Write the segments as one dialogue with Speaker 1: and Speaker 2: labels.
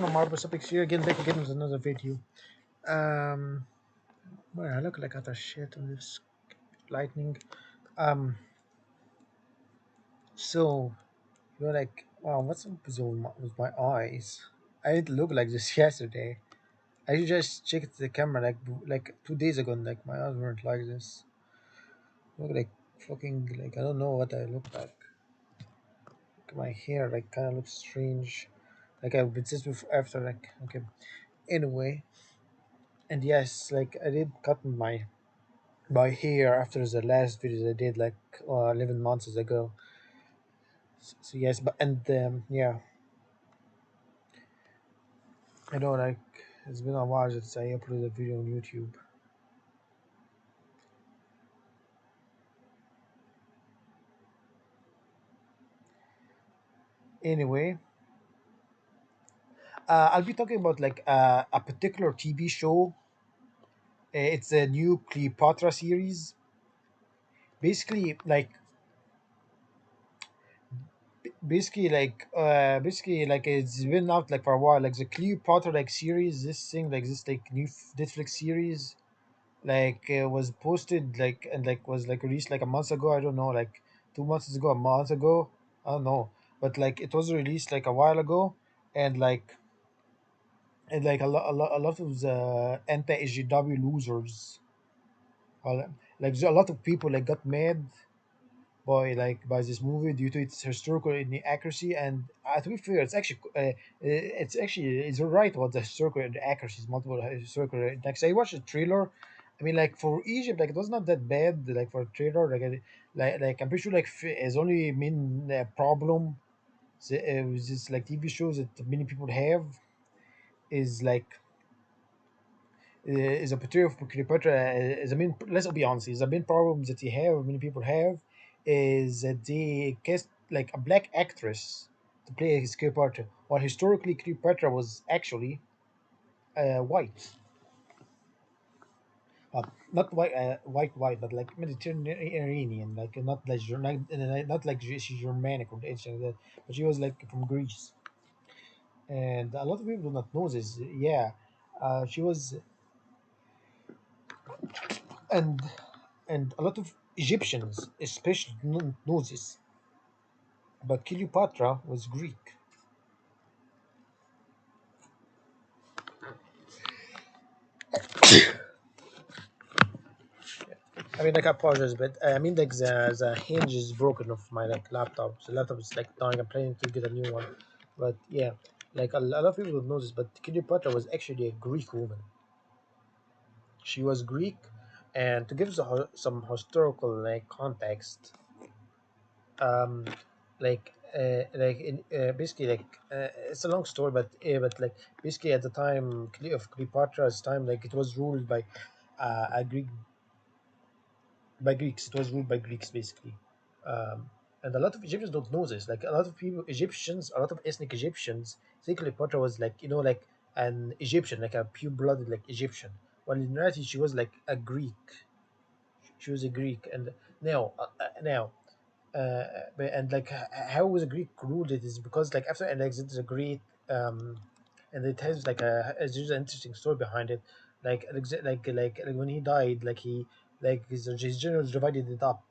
Speaker 1: Marble Topics here again, back again with another video. Um, well, I look like utter shit on this lightning. Um, so you're like, wow, what's up with my eyes? I didn't look like this yesterday. I just checked the camera like 2 days ago, and like my eyes weren't like this. I look like fucking like I don't know what I look like. My hair like kind of looks strange. Like I've been since before after like okay. Anyway, and yes, like I did cut my hair after the last video I did like 11 months ago. So yes, but and yeah, I know like it's been a while since I uploaded a video on YouTube. Anyway, I'll be talking about like a particular TV show. It's a new Cleopatra series. Basically, basically, it's been out like for a while. Like the Cleopatra like series, this thing like this like new Netflix series like was posted like and like was like released like a month ago. I don't know, like 2 months ago, a month ago. I don't know, but like it was released like a while ago, and like a lot of the anti-SJW losers, like a lot of people like got mad by this movie due to its historical inaccuracy. And to be fair, it's right about the historical inaccuracies, multiple historical inaccuracies. I watched the trailer. I mean, like for Egypt, like it was not that bad. Like for a trailer, like I'm pretty sure like is only main problem with this like TV shows that many people have is like is a portrayal of Cleopatra is a main. Let's be honest, is the main problem that you have, many people have, is that they cast like a black actress to play his Cleopatra, while historically Cleopatra was actually white, not white, but like Mediterranean, like not like she's Germanic or anything like that, but she was like from Greece, and a lot of people do not know this. Yeah, she was, and a lot of Egyptians especially don't know this, but Cleopatra was Greek. I mean, like, I apologize, but I mean, like, the hinge is broken of my like laptop. The laptop is like dying. I'm planning to get a new one, but yeah, like a lot of people don't know this, but Cleopatra was actually a Greek woman. She was Greek, and to give some historical like context, um, basically it's a long story, but like basically at the time of Cleopatra's time, like it was ruled a Greeks. It was ruled by Greeks basically. And a lot of Egyptians don't know this. Like a lot of people, Egyptians, a lot of ethnic Egyptians think Cleopatra was like like an Egyptian, like a pure-blooded like Egyptian. While in reality, she was like a Greek. She was a Greek, and now and like how was Greek ruled it is because like after Alexander the Great, and it has like there's an interesting story behind it. Like like when he died, like he like his generals divided it up.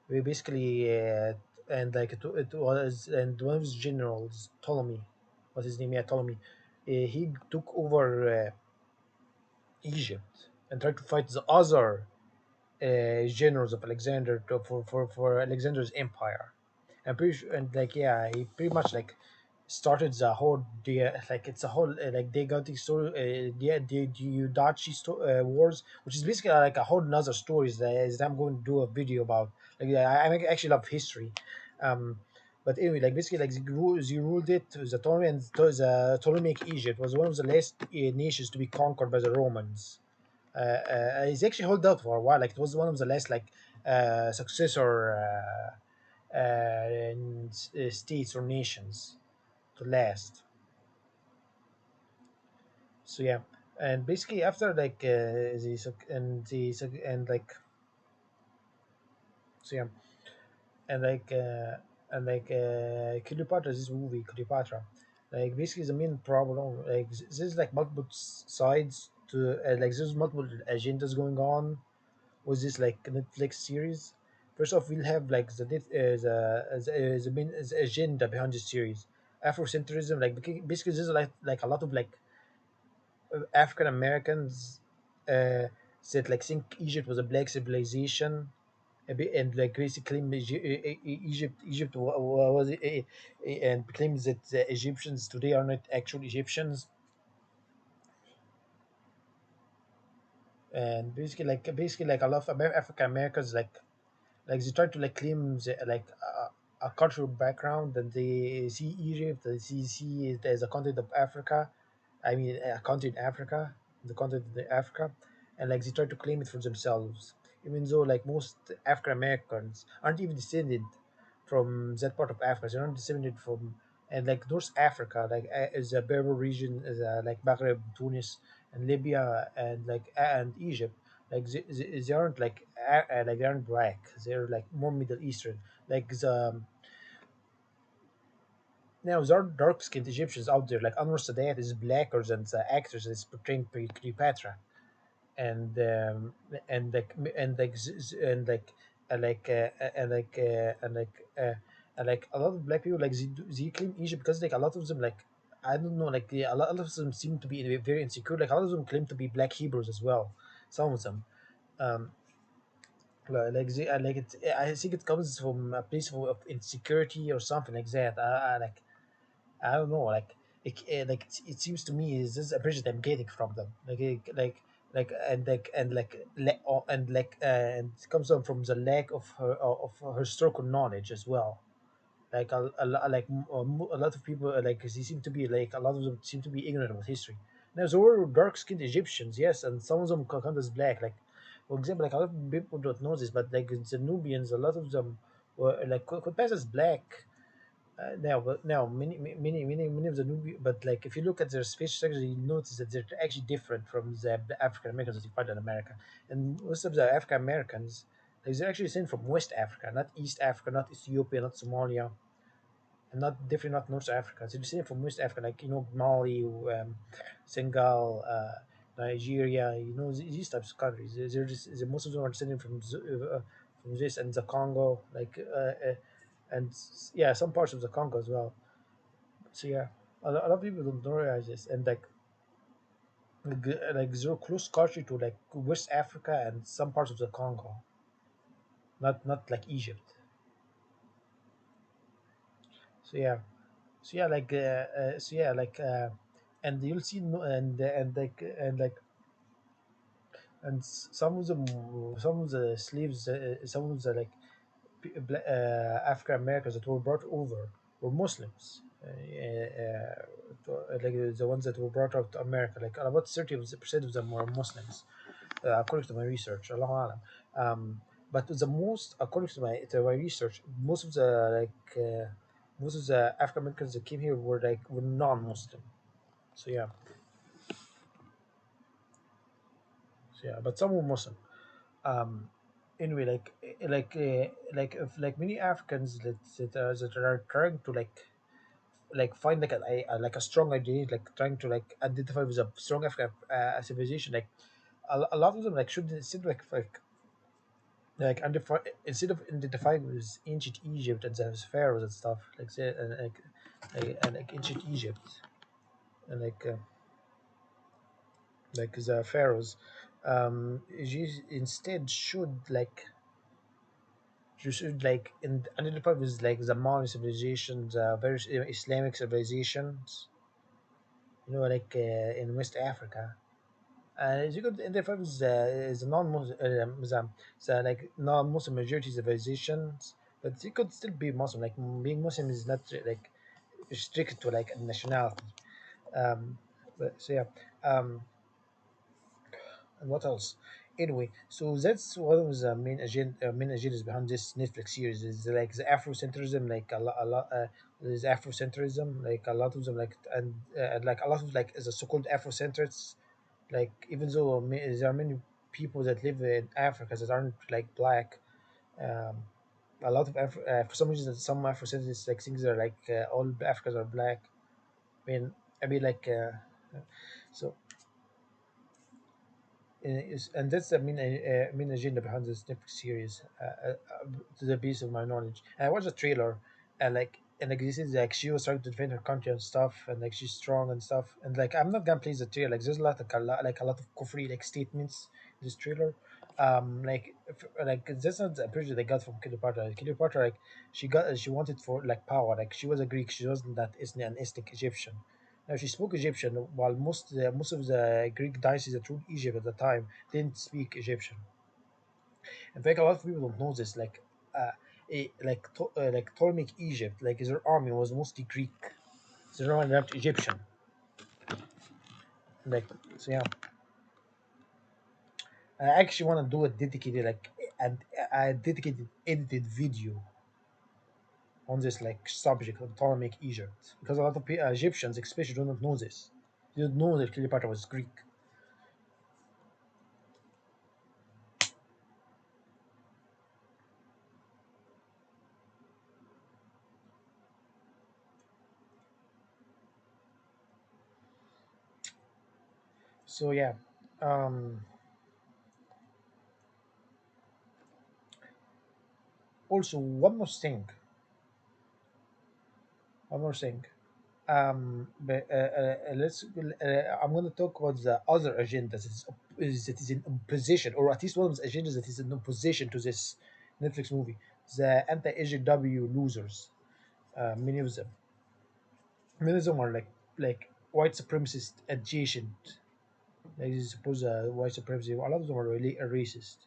Speaker 1: We basically and like it was and one of his generals, Ptolemy, what's his name? Yeah, Ptolemy. He took over Egypt and tried to fight the other generals of Alexander for Alexander's empire. I'm pretty sure, and like yeah, he pretty much like started the whole like it's a whole like they got these story the Diudachi wars, which is basically like a whole nother stories that I'm going to do a video about. Like I actually love history, um. But anyway, like basically, like they ruled it. The Ptolemy and the Ptolemaic Egypt was one of the last nations to be conquered by the Romans. He's actually held out for a while. Like it was one of the last like successor states or nations to last. So yeah, and basically after like and like so yeah, and like Cleopatra, this movie Cleopatra. Like basically the main problem, like there's like multiple sides to like there's multiple agendas going on with this like Netflix series. First off, we'll have like the main the agenda behind the series, Afrocentrism. Like basically, there's like a lot of like African Americans uh, said like think Egypt was a black civilization, a bit, and like basically Egypt was and claims that the Egyptians today are not actual Egyptians, and basically like a lot of African Americans like they try to like claim like a cultural background, and they see Egypt, they see it as a continent of Africa. I mean, a country in Africa, the continent of Africa, and like they try to claim it for themselves, even though like most African Americans aren't even descended from that part of Africa. They're not descended from and like North Africa, like is a Berber region, is like Maghreb, Tunis, and Libya, and and Egypt. Like they aren't like they aren't black. They're like more Middle Eastern. Like now there are dark skinned Egyptians out there. Like Anwar Sadat is blacker than the actress that's portraying Cleopatra, and and like a lot of black people like they claim Egypt because like a lot of them like I don't know like a lot of them seem to be very insecure. Like a lot of them claim to be black Hebrews as well. Some of them. Um, like like it, I think it comes from a place of insecurity or something like that. I don't know, it seems to me is this a bridge that I'm getting from them, and it comes on from the lack of her historical knowledge as well. Like a lot of people like they seem to be like a lot of them seem to be ignorant about history. Now there were dark skinned Egyptians, yes, and some of them count as black. Like for example, like a lot of people don't know this, but like the Nubians, a lot of them were like could pass as black now, many of the new, but like if you look at their speech structure, you notice that they're actually different from the African Americans that you find in America. And most of the African Americans, like they're actually sent from West Africa, not East Africa, not Ethiopia, not Somalia, and not definitely not North Africa. So they're sent from West Africa, like Mali, Senegal, Nigeria, these types of countries. Most of them are descended from this and the Congo, yeah, some parts of the Congo as well. So yeah, a lot of people don't realize this, and like they're close country to like West Africa and some parts of the Congo, not like Egypt. So yeah, so yeah, and you'll see and some of the slaves, some of the like African Americans that were brought over were Muslims. Like the ones that were brought out to America, like about 30% of them were Muslims, according to my research. Allahu Alam. But the most, according to my research, most of the African Americans that came here were non-Muslim. So yeah, but some were Muslim. Um, anyway, if like many Africans that are trying to like find like a strong identity, like trying to like identify with a strong African civilization, like a lot of them like should instead instead of identifying with ancient Egypt and the pharaohs and stuff like say and like ancient Egypt and like the pharaohs, you instead should like identify with like the Mali civilization, the various Islamic civilizations, in West Africa. You could identify with the non-Muslim, like non-Muslim majority civilizations, but you could still be Muslim. Like being Muslim is not like restricted to like a nationality. Um, so yeah. And what else? Anyway, so that's one of the main agendas behind this Netflix series is like the Afro-centrism, like a lot, there's Afro-centrism, like a lot of them, and like a lot of like the so-called Afrocentrists, like even though there are many people that live in Africa that aren't like black, um, for some reason some Afrocentrists like think they're like all Africans are black, mean, I mean, like, so and that's the main agenda behind this Netflix series. To the base of my knowledge, and I watched the trailer, and this is like she was trying to defend her country and stuff, and like she's strong and stuff, and like I'm not gonna play the trailer. Like there's a lot of like a lot of kufri like statements in this trailer. Like that's not the impression they got from Cleopatra. Like, Cleopatra, like she wanted for like power. Like she was a Greek. She wasn't that an ethnic Egyptian. Now she spoke Egyptian, while most of the Greek dynasties that ruled Egypt at the time didn't speak Egyptian. In fact, a lot of people don't know this. Like Ptolemaic Egypt, like their army was mostly Greek. So no one left Egyptian. Like so, yeah. I actually want to do a dedicated a dedicated edited video on this like subject of Ptolemaic Egypt because a lot of Egyptians, especially, do not know this. They don't know that Cleopatra was Greek. So yeah. Um, Also, one more thing. Let's. I'm going to talk about the other agenda that is in opposition, or at least one of the agendas that is in opposition to this Netflix movie. The anti-SJW losers. Many of them. Many of them are like white supremacist adjacent. Like you suppose white supremacy. A lot of them are really a racist,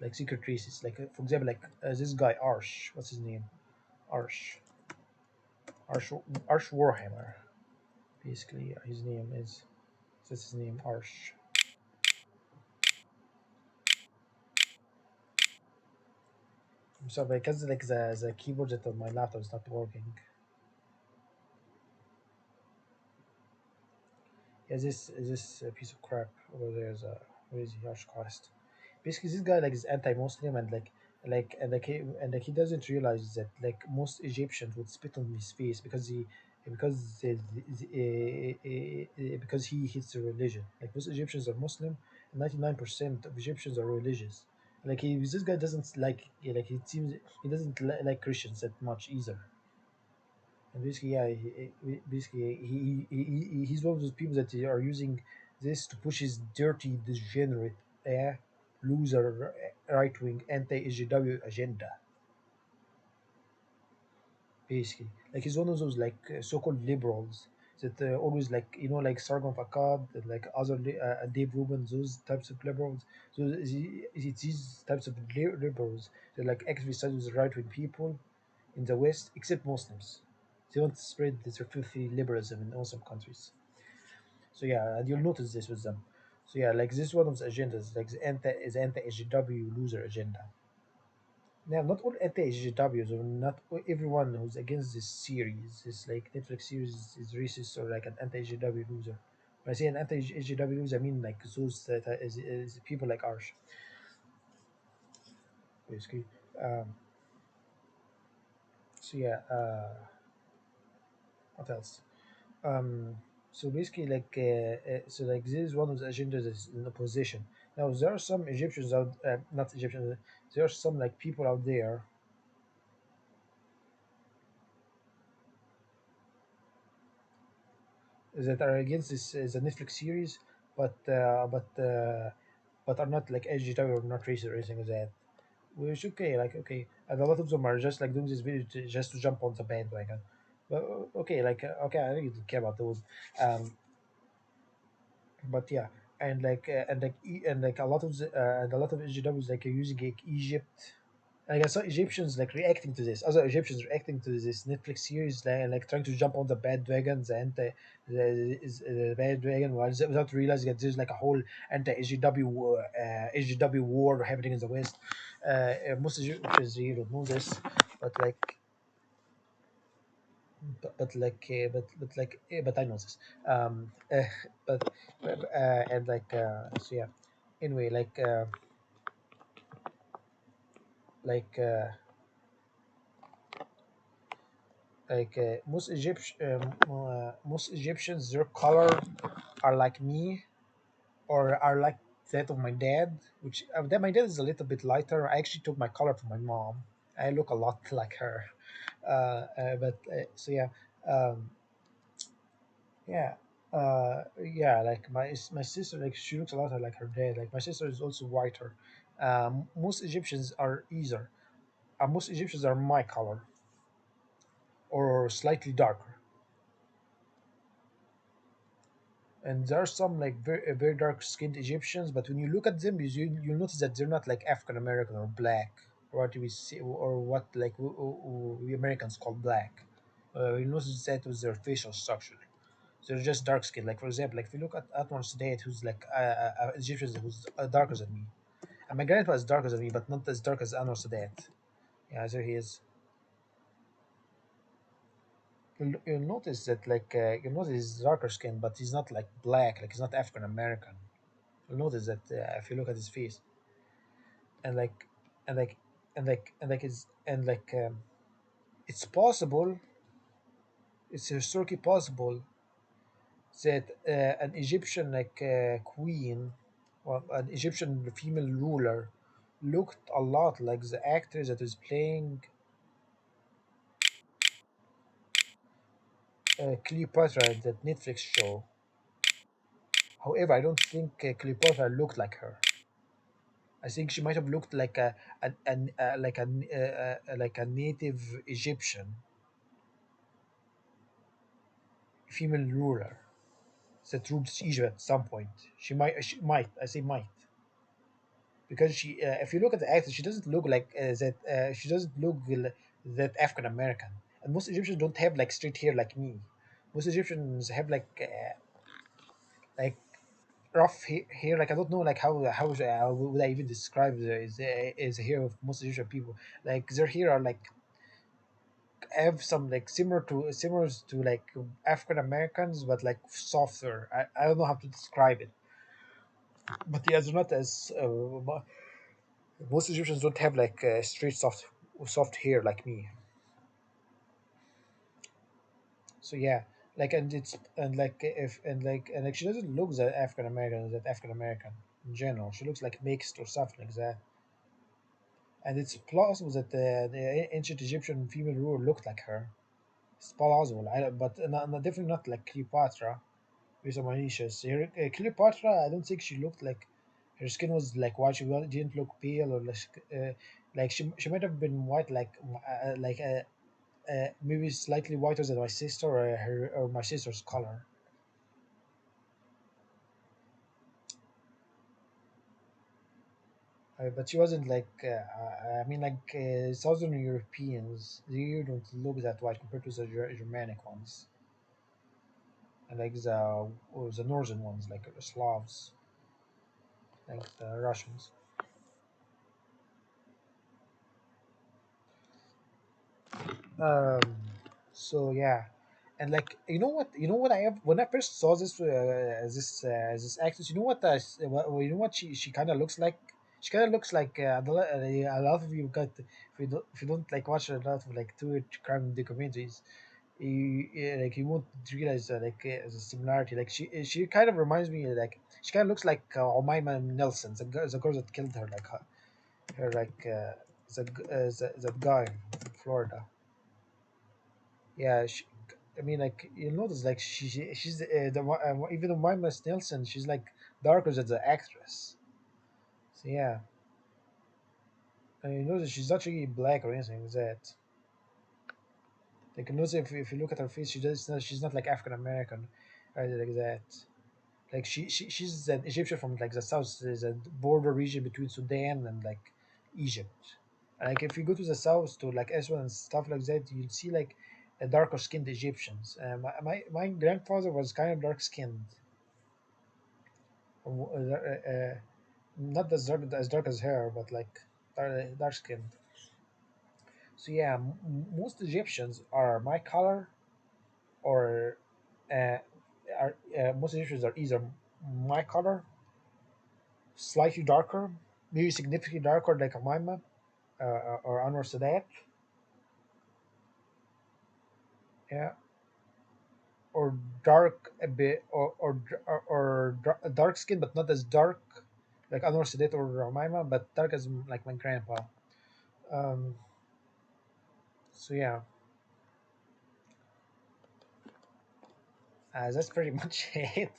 Speaker 1: like secret racist. Like for example, like this guy Arsh. What's his name? Arsh. Arsh. Arsh Warhammer. Basically, his name is. That's his name, Arsh. I'm sorry, because like the keyboard that on my laptop is not working. Yeah, this is this a piece of crap over there is a where is he? Arsh Christ. Basically, this guy like is anti-Muslim and he doesn't realize that like most Egyptians would spit on his face because because he hates the religion. Like most Egyptians are Muslim, and 99% of Egyptians are religious. Like this guy doesn't like it seems he doesn't like Christians that much either. And basically, yeah, he's one of those people that are using this to push his dirty, degenerate, loser, right wing, anti SJW agenda. Basically, like he's one of those like so-called liberals that always like Sargon of Akkad and like and Dave Rubin, those types of liberals. So it's these types of liberals that like actually side with the right wing people in the West, except Muslims. They want to spread this filthy liberalism in awesome countries. So yeah, and you'll notice this with them. So yeah, like this is one of the agendas, like the anti SJW loser agenda. Now, not all anti-SJWs or not everyone who's against this series, this like Netflix series is racist or like an anti-SJW loser. When I say an anti-SJW loser, I mean like those that is people like Arsh, basically. Um, so yeah, what else? Um, so basically, so like this is one of the agendas that's in opposition. Now there are some Egyptians out, not Egyptians. There are some like people out there that are against this the Netflix series, but are not like SGW or not racist or anything like that. Which okay, like okay, and a lot of them are just like doing this video just to jump on the bandwagon. But okay, okay, I really don't care about those. Um, but yeah, and like a lot of and a lot of SGWs like are using like Egypt. Like I saw Egyptians like reacting to this. Other Egyptians reacting to this Netflix series, like trying to jump on the bandwagon, the bandwagon, without realizing that there's like a whole anti-SJW SJW war happening in the West. Most Egyptians really don't know this, but like, but I know this. But and like so yeah. Anyway, like. Like most Egyptians, their color are like me or are like that of my dad. Which that my dad is a little bit lighter. I actually took my color from my mom. I look a lot like her. But so yeah, um, yeah, yeah. Like my sister, like she looks a lot like her dad. Like my sister is also whiter. Most Egyptians are either. Most Egyptians are my color or slightly darker. And there are some like very dark skinned Egyptians, but when you look at them, you notice that they're not like African American or black, or what we see, or what like we Americans call black. You notice that with their facial structure. They're just dark skinned. Like for example, like if you look at Atmar Sadat, who's like Egyptian, who's darker than me, and my grandpa is darker than me, but not as dark as Anwar Sadat. Yeah, there he is. You'll notice that like you'll notice he's darker skin, but he's not like black, like he's not African American. You'll notice that if you look at his face and like and like it's possible, it's historically possible that an Egyptian queen, well, an Egyptian female ruler, looked a lot like the actor that was playing Cleopatra in that Netflix show. However, I don't think Cleopatra looked like her. I think she might have looked like a native Egyptian female ruler that ruled Egypt at some point. She might. I say might because she. If you look at the actress, she doesn't look like that. She doesn't look that African American. And most Egyptians don't have like straight hair like me. Most Egyptians have like rough hair. Like I don't know like how would I even describe the hair of most Egyptian people. Like their hair are like have some like similar to like African Americans, but like softer. I don't know how to describe it, but yeah, they're not as most Egyptians don't have like straight soft hair like me. So yeah, like and it's and like if and like she doesn't look that African American in general. She looks like mixed or something like that. And it's plausible that the ancient Egyptian female ruler looked like her. It's plausible, but definitely not like Cleopatra. Based on my issues. Cleopatra, I don't think she looked like her skin was like white. Didn't look pale or like she might have been white maybe slightly whiter than my sister or her or my sister's color. But she wasn't like I mean like Southern Europeans. They don't look that white compared to the Germanic ones and like the northern ones like the Slavs, like the Russians. Um, so yeah, and like you know what I have when I first saw this actress, you know what you know what she kind of looks like. She kind of looks like a lot of you got if you don't like watch a lot of like true crime documentaries, like you won't realize the similarity. Like she kind of reminds me like she kind of looks like Omaima Nelson, the girl that killed her, like her like that guy from Florida. Yeah, I mean, like you notice, like she's even though Mima Nielsen, she's like darker than the actress. So yeah, and you notice she's not really black or anything like that. Like you notice if you look at her face, she's not like African American, or like that. Like she's an Egyptian from like the south, the border region between Sudan and like Egypt. And like if you go to the south to like Aswan and stuff like that, you'll see like a darker skinned Egyptians. My grandfather was kind of dark skinned, not as dark as her, but like dark skinned. So yeah, most Egyptians are my color, or uh, most Egyptians are either my color, slightly darker, maybe significantly darker, like Amima or Anwar Sadat, Yeah, or dark a bit, dark skin, but not as dark like Anwar Sadat or Ramayma, but dark as like my grandpa. Um, so yeah, that's pretty much it.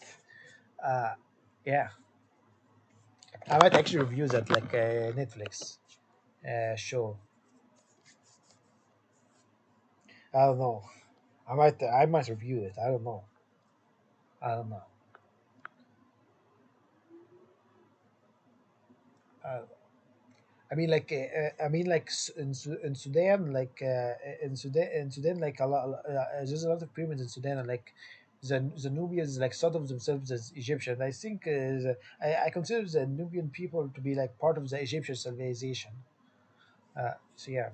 Speaker 1: Uh, yeah, I might actually review that like a Netflix show. I don't know. I might review it. I don't know. I don't know. Uh, in Sudan, like there's a lot of pyramids in Sudan, and like the Nubians like thought of themselves as Egyptian. I think I consider the Nubian people to be like part of the Egyptian civilization. So yeah,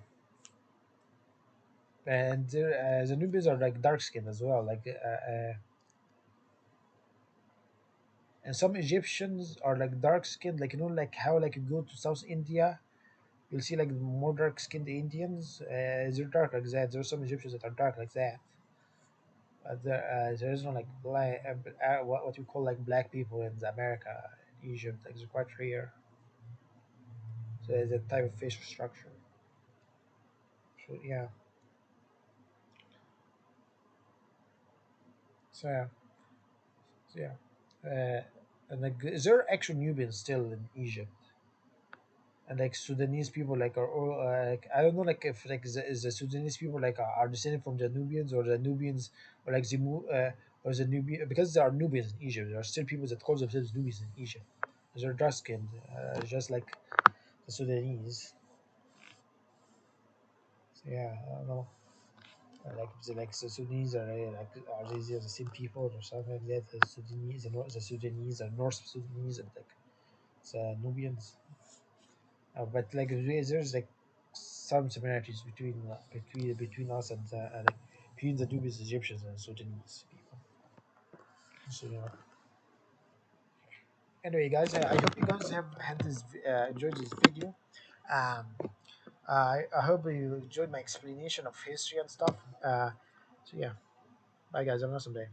Speaker 1: and the Nubians are like dark skinned as well. And some Egyptians are like dark skinned, like like how like you go to South India, you'll see like more dark skinned Indians. They're dark like that. There are some Egyptians that are dark like that. There is no like black, what you call like black people in America, in Egypt. Like they're quite rare. So there's a type of facial structure. So yeah, so yeah, so yeah. And like, is there actual Nubians still in Egypt? And like Sudanese people like are all like I don't know like if like is the Sudanese people like are descended from the Nubians or the Nubians or like or the Nubian because there are Nubians in Egypt. There are still people that call themselves Nubians in Egypt. They're dark skinned, just like the Sudanese. So yeah, I don't know. The Sudanese are these the same people or something like that? The Sudanese are North Sudanese and like the Nubians. But like there's like some similarities between us and like between the Nubians, Egyptians, and Sudanese people. So yeah. Anyway, guys, I hope you guys have had this enjoyed this video. Um, I hope you enjoyed my explanation of history and stuff. So yeah, bye guys. Have an awesome day.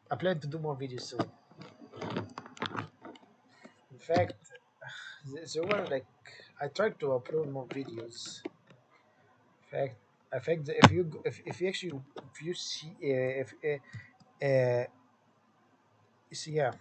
Speaker 1: I plan to do more videos soon. In fact, there were like I tried to upload more videos. In fact, if you actually if you see if you see yeah